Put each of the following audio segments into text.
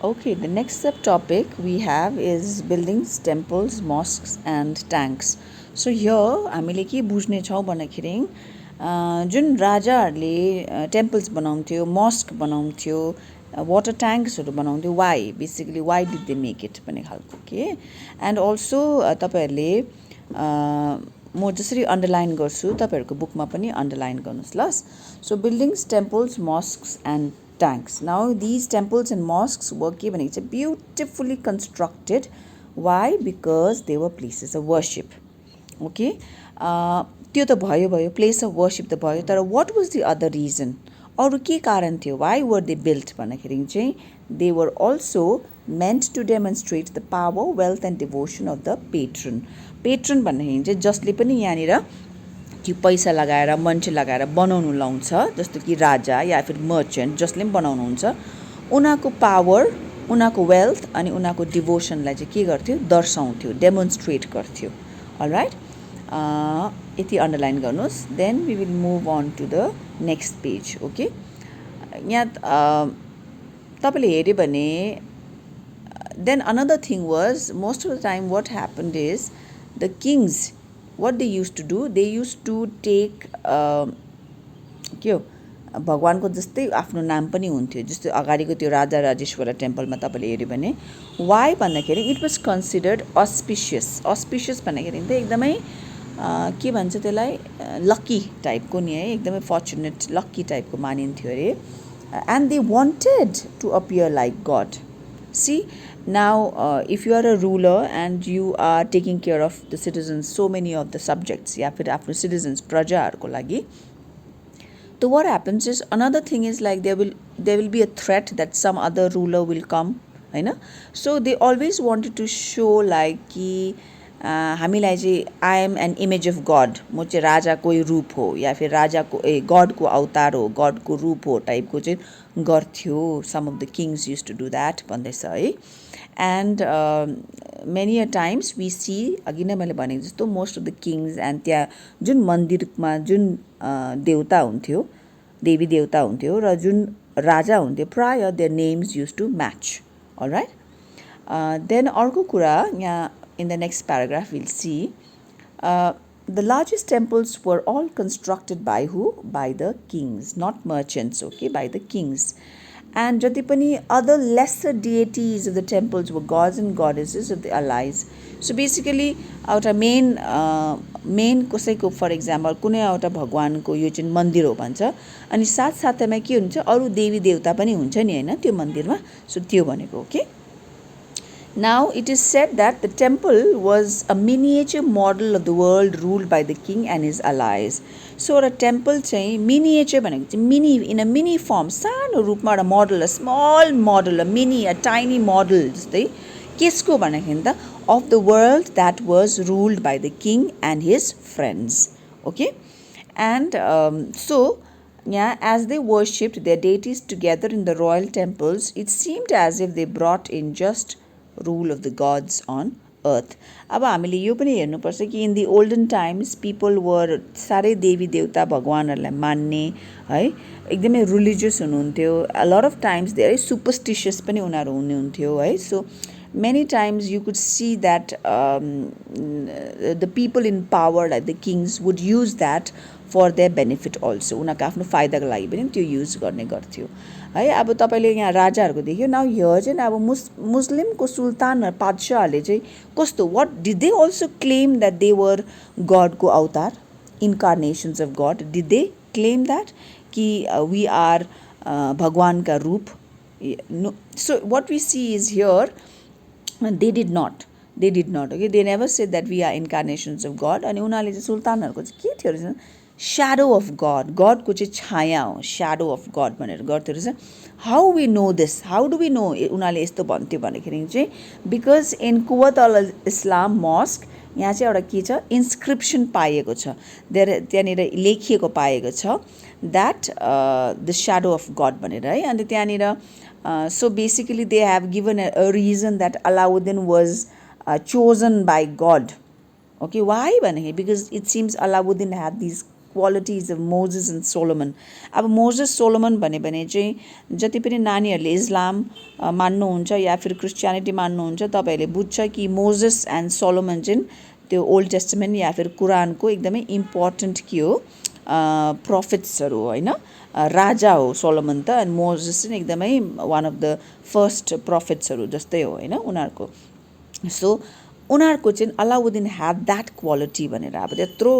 Okay, the next subtopic we have is buildings, temples, mosques, and tanks. So here हामीले के बुझ्ने छौँ भन्दाखेरि जुन राजाहरूले टेम्पल्स बनाउँथ्यो, मस्क बनाउँथ्यो, वाटर ट्याङ्क्सहरू बनाउँथ्यो, why basically why did they make it भन्ने खालको के एन्ड अल्सो तपाईँहरूले म जसरी अन्डरलाइन गर्छु तपाईँहरूको बुकमा पनि अन्डरलाइन गर्नुहोस् ल. So buildings, temples, mosques and tanks. Now these temples and mosques were given, it's beautifully constructed. Why? Because they were places of worship. Okay, त्यो त भयो place of worship त भयो, तर what was the other reason? अरू के कारण थियो? Why were they built भन्दाखेरि चाहिँ they were also meant to demonstrate the power, wealth and devotion of the patron. Patron भन्दाखेरि चाहिँ जसले पनि यहाँनिर कि पैसा लगाएर मान्छे लगाएर बनाउनु लाउँछ, जस्तो कि राजा या फिर मर्चेन्ट जसले पनि बनाउनुहुन्छ, उनीहरूको पावर, उनीहरूको वेल्थ अनि उनीहरूको डिभोसनलाई चाहिँ के गर्थ्यो? दर्शाउँथ्यो, डेमोन्स्ट्रेट गर्थ्यो. अलराइट, यति अन्डरलाइन गर्नुहोस्. Then we will move on to the next page. Okay, यहाँ तपाईँले हेऱ्यो भने then another thing was most of the time what happened is the kings what they used to do, they used to take के हो भगवानको जस्तै आफ्नो नाम पनि हुन्थ्यो. जस्तो अगाडिको त्यो राजा राजेश्वर टेम्पलमा तपाईँले हेऱ्यो भने वाइ भन्दाखेरि इट वाज कन्सिडर्ड अस्पिसियस. अस्पिसियस भन्दाखेरि त एकदमै के भन्छ त्यसलाई, लक्की टाइपको नि है, एकदमै फर्चुनेट लक्की टाइपको मानिन्थ्यो अरे. And they wanted to appear like god. See, now if you are a ruler and you are taking care of the citizens, so many of the subjects, या फिर आफ्नो citizens, प्रजाहरूको लागि, so what happens is another thing is like there will be a threat that some other ruler will come, हैन. So they always wanted to show like कि हामीलाई चाहिँ I am an image of god, म चाहिँ राजाकै रूप हो या फिर राजाको गडको अवतार हो, गडको रूप हो टाइपको चाहिँ गर्थ्यो. Some of the kings use to do that भन्दैछ है. And many a times we see, अघि नै मैले भनेको जस्तो most of the kings and त्यहाँ जुन मन्दिरमा जुन देवता हुन्थ्यो, देवी देवता हुन्थ्यो र जुन राजा हुन्थ्यो, प्राय their names use to match. Alright, then अर्को कुरा यहाँ in the next paragraph we'll see the largest temples were all constructed by who? By the kings, not merchants. Okay, by the kings. And jati pani other lesser deities of the temples were gods and goddesses of the allies. So basically एउटा main कसैको for example कुनै एउटा भगवानको यो चाहिँ मन्दिर हो भन्छ, अनि साथसाथैमा के हुन्छ, अरू देवी देवता पनि हुन्छ नि हैन त्यो मन्दिरमा. सो त्यो भनेको. Okay, now it is said that the temple was a miniature model of the world ruled by the king and his allies. So a temple चाहिँ miniature भनेको चाहिँ mini, in a mini form, सानो रूपमा एउटा model, a small model, a mini, a tiny model जस्तै केसको भन्दाखेरि त of the world that was ruled by the king and his friends. Okay, and so yeah, as they worshipped their deities together in the royal temples, it seemed as if they brought in just rule of the gods on earth. अब हामीले यो पनि हेर्नुपर्छ कि in the olden times people were साह्रै देवी देवता भगवानहरूलाई मान्ने है, एकदमै रिलिजियस हुनुहुन्थ्यो. अ लट अफ टाइम्स धेरै सुपरस्टिसियस पनि उनीहरू हुनुहुन्थ्यो है. So many times you could see that the people in power like the kings would use that for their benefit also. उनीहरूको आफ्नो फाइदाको लागि पनि त्यो युज गर्ने गर्थ्यो है. अब तपाईँले यहाँ राजाहरूको देख्यो न, यो चाहिँ अब मुस्लिमको सुल्तान पादशाहहरूले चाहिँ कस्तो, what did they also claim that they were गडको अवतार, incarnations of god? Did they claim that कि वी आर भगवानका रूप? So what we see is here, they did not. Okay, they never said that we are incarnations of God. अनि उनीहरूले चाहिँ सुल्तानहरूको चाहिँ के थियो रहेछ, shadow of God, गडको चाहिँ छाया हो, shadow of God भनेर गर्थ्यो रहेछ. How we know this, how do we know उनीहरूले यस्तो भन्थ्यो भन्दाखेरि चाहिँ because in Quwwat al Islam mosque यहाँ चाहिँ एउटा के छ, इन्स्क्रिप्सन पाइएको छ, त्यहाँनिर लेखिएको पाएको छ that the shadow of God भनेर है. अन्त त्यहाँनिर so basically they have given a reason that Alauddin was chosen by God. Okay, why? Because it seems Alauddin had these qualities of Moses and Solomon. अब Moses Solomon भने चाहिँ जति पनि नानीहरूले इस्लाम मान्नुहुन्छ या फिर क्रिस्चियनिटी मान्नुहुन्छ तपाईँहरूले बुझ्छ कि मोजेस एन्ड सोलोमन चाहिँ त्यो ओल्ड टेस्टमेन्ट या फिर कुरानको एकदमै इम्पोर्टेन्ट के हो प्रोफिट्सहरू होइन राजा हो सोलोमन त एन्ड मोजेस चाहिँ एकदमै वान अफ द फर्स्ट प्रोफिट्सहरू जस्तै हो होइन उनीहरूको. सो उनीहरूको चाहिँ अलाउद्दिन ह्याड द्याट क्वालिटी भनेर अब त्यत्रो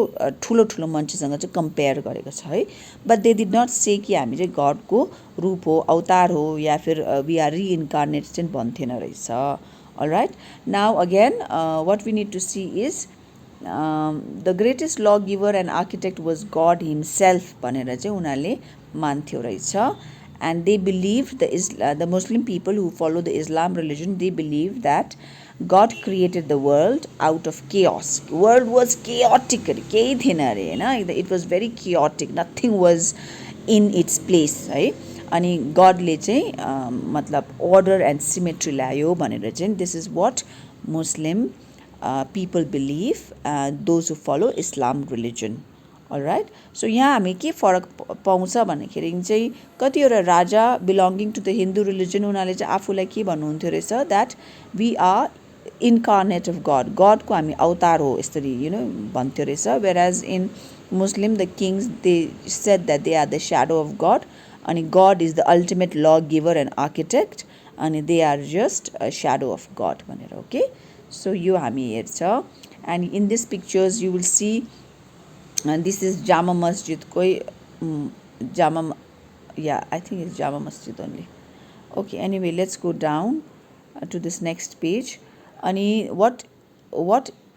ठुलो ठुलो मान्छेसँग चाहिँ कम्पेयर गरेको छ है. बट दे डिड नट से कि हामी चाहिँ गडको रूप हो अवतार हो या फिर वी आर रिइन्कार्नेट चाहिँ भन्थेन रहेछ. Alright, now again what we need to see is the greatest law giver and architect was god himself भनेर चाहिँ उनीहरूले मान्थ्यो रहेछ. And they believed the Muslim people who follow the Islam religion, they believe that God created the world out of chaos. World was chaotic. It was very chaotic. Nothing was in its place. अनि गडले चाहिँ मतलब order and symmetry ल्यायो भनेर चाहिँ this is what Muslim people believe, those who follow Islam religion. Alright. So यहाँ हामी के फरक पाउँछ भन्दाखेरि चाहिँ कतिवटा राजा belonging to the Hindu religion उनीहरूले चाहिँ आफूलाई के भन्नुहुन्थ्यो रहेछ that we are incarnate of god, गडको हामी अवतार हो यसरी भन्थ्यो रहेछ. Whereas in Muslim the kings they said that they are the shadow of god अनि god is the ultimate law giver and architect अनि they are just a shadow of God भनेर. ओके, सो यो हामी हेर्छ. And in this pictures you will see this is Jama Masjid yeah, I think it's Jama Masjid only. Okay, anyway, let's go down to this next page. And what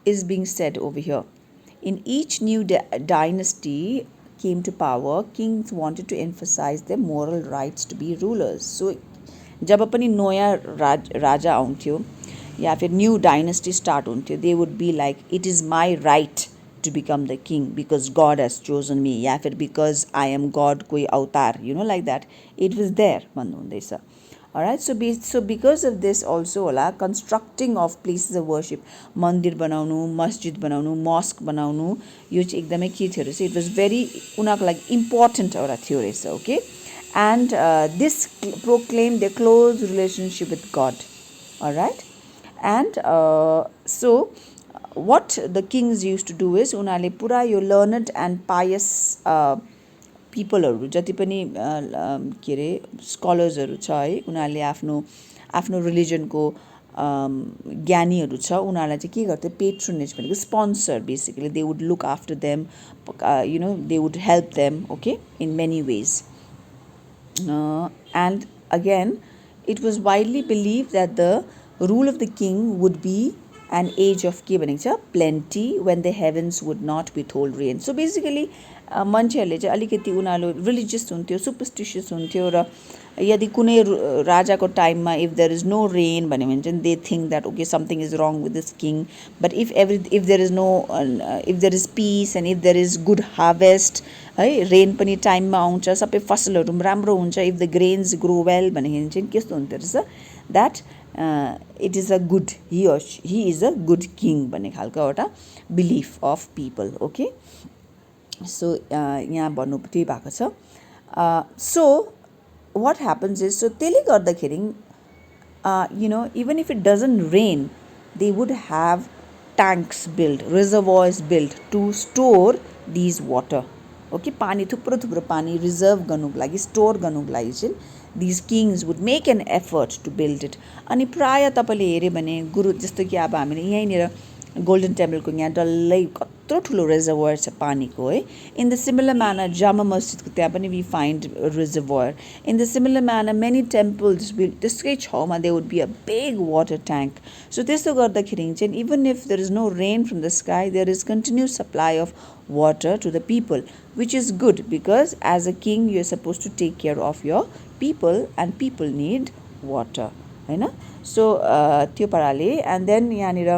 is being said over here? In each new dynasty came to power, kings wanted to emphasize their moral rights to be rulers. So जब पनि नयाँ राजा आउँथ्यो या फिर new dynasty start हुन्थ्यो, they would be like, it is my right to become the king because God has chosen me, या फिर because I am God कोही अवतार, like that. It was there भन्नु हुँदैछ. Alright, so because of this also होला constructing of places of worship, मन्दिर बनाउनु, मस्जिद बनाउनु, मस्क बनाउनु, यो चाहिँ एकदमै के थियो रहेछ, it was very उनीहरूको लागि इम्पोर्टेन्ट एउटा थियो रहेछ. Okay, and this proclaimed their close relationship with God. Alright, and so what the kings used to do is उनीहरूले पुरा यो learned and pious पिपलहरू जति पनि के अरे स्कलर्सहरू छ है उनीहरूले आफ्नो रिलिजनको ज्ञानीहरू छ उनीहरूलाई चाहिँ के गर्थे पेट्रोनेज भनेको sponsor basically. They would look after them, they would help them okay in many ways. And again it was widely believe that the rule of the king would be an age of के भनेको छ plenty when the heavens would not withhold rain. So basically मान्छेहरूले चाहिँ अलिकति उनीहरू religious हुन्थ्यो, superstitious हुन्थ्यो र यदि कुनै राजाको टाइममा if there is no rain भन्यो भने चाहिँ they think that okay something is wrong with this king. But if there is peace and if there is good harvest है रेन पनि टाइममा आउँछ, सबै फसलहरू पनि राम्रो हुन्छ, if the grains grow well भनेदेखि चाहिँ कस्तो हुन्थ्यो रहेछ that it is a good, he is a good king भन्ने खालको एउटा belief of people. Okay, so यहाँ भन्नु त्यही भएको छ. So what happens is, so त्यसले गर्दाखेरि even if it doesn't rain they would have tanks build, reservoirs build to store these water. Okay, पानी थुप्रो थुप्रो पानी रिजर्भ गर्नुको लागि, स्टोर गर्नुको लागि चाहिँ these kings would make an effort to build it. अनि प्राय तपाईँले हेऱ्यो भने गुरु जस्तो कि अब हामीले यहीँनिर गोल्डन टेम्पलको यहाँ डल्लै कत्रो ठुलो रिजर्भर छ पानीको है. इन द सिमिलर म्यानर जामा मस्जिदको त्यहाँ पनि we find reservoir. In the similar manner many temples त्यसकै छेउमा they would be a big water tank. So त्यस्तो गर्दाखेरि चाहिँ even if there is no rain from the sky there is continuous supply of water to the people, which is good because as a king you are supposed to take care of your people and people need water हैन. So त्यो पाराले and then यहाँनिर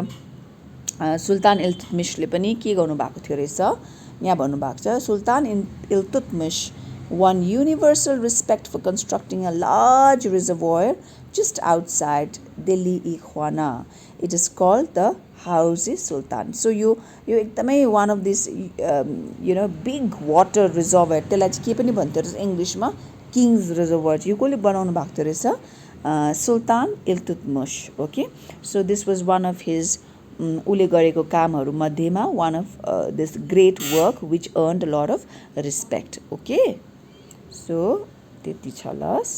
सुल्तान इल्तुतमिशले पनि के गर्नु भएको थियो रहेछ, यहाँ भन्नुभएको छ सुल्तान Iltutmish won universal respect for constructing a large reservoir just outside Delhi-i-Khwana. It is called the Hauz-e-Sultan. So you एकदमै one of this big water reservoir त्यसलाई चाहिँ के पनि भन्छ इङ्ग्लिसमा किङ्स रिजर्भर यो कसले बनाउनु भएको रहेछ सुल्तान Iltutmish okay so this was one of his उसले गरेको कामहरू मध्येमा one of this great work which earned a lot of respect okay so त्यति छ लस